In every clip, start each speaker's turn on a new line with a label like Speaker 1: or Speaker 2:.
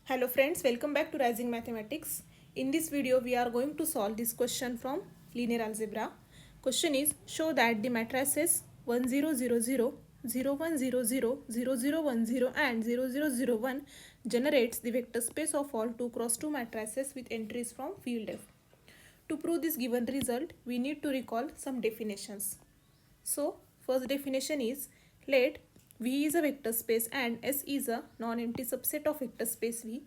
Speaker 1: Hello friends, welcome back to Rising Mathematics. In this video, we are going to solve this question from linear algebra. Question is, show that the matrices 1 0 0 0, 0 1 0 0, 0 0 1 0 and 0 0 0 1 generates the vector space of all 2 cross 2 matrices with entries from field F. To prove this given result, we need to recall some definitions. So, first definition is, let V is a vector space and S is a non-empty subset of vector space V.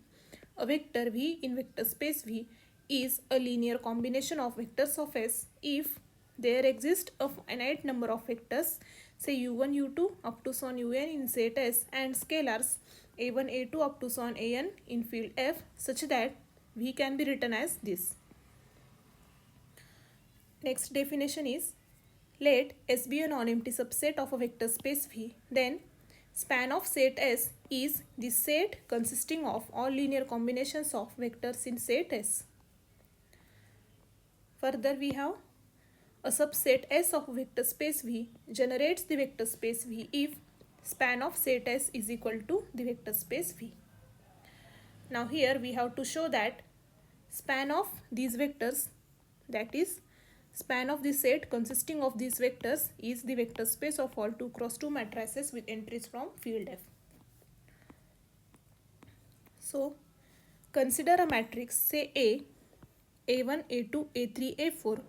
Speaker 1: A vector V in vector space V is a linear combination of vectors of S if there exists a finite number of vectors, say u1, u2 up to son un in set S and scalars a1, a2 up to son an in field F such that V can be written as this. Next definition is, let S be a non-empty subset of a vector space V, then span of set S is the set consisting of all linear combinations of vectors in set S. Further, we have a subset S of vector space V generates the vector space V if span of set S is equal to the vector space V. Now here we have to show that span of these vectors, that is span of the set consisting of these vectors, is the vector space of all 2 cross 2 matrices with entries from field F. So, consider a matrix, say A, A1, A2, A3, A4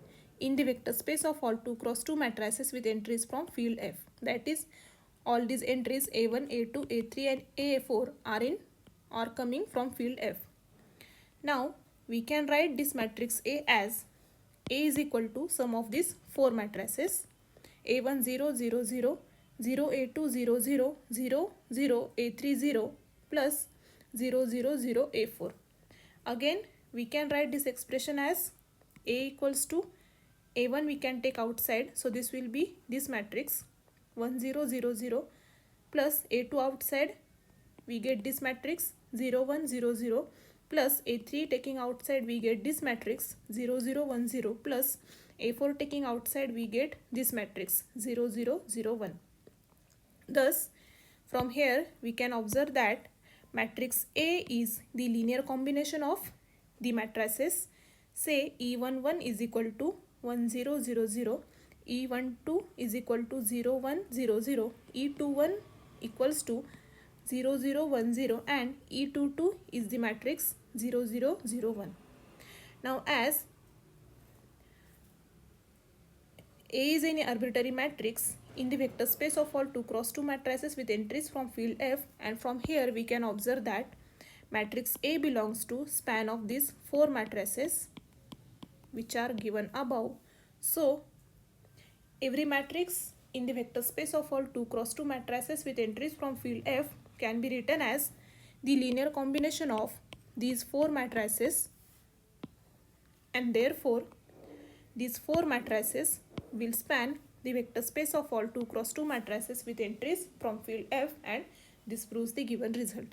Speaker 1: in the vector space of all 2 cross 2 matrices with entries from field F. That is, all these entries A1, A2, A3 and A4 are coming from field F. Now, we can write this matrix A as A is equal to sum of these 4 matrices A1 0 0 0, 0 A2 0 0, 0 0 A3 0 plus 0 0 0 A4. Again, we can write this expression as A equals to A1 we can take outside, so this will be this matrix 1 0 0 0 plus A2 outside, we get this matrix 0 1 0 0 plus A3 taking outside, we get this matrix 0 0 1 0 plus A4 taking outside, we get this matrix 0 0 0 1. Thus, from here we can observe that matrix A is the linear combination of the matrices, say E11 is equal to 1 0 0 0, E12 is equal to 0 1 0 0, E21 equals to 0 0 1 0 and E22 is the matrix 0 0 0 1. Now, as A is an arbitrary matrix in the vector space of all 2 cross 2 matrices with entries from field F, and from here we can observe that matrix A belongs to span of these 4 matrices which are given above. So, every matrix in the vector space of all 2 cross 2 matrices with entries from field F can be written as the linear combination of these 4 matrices, and therefore these 4 matrices will span the vector space of all 2 cross 2 matrices with entries from field F, and this proves the given result.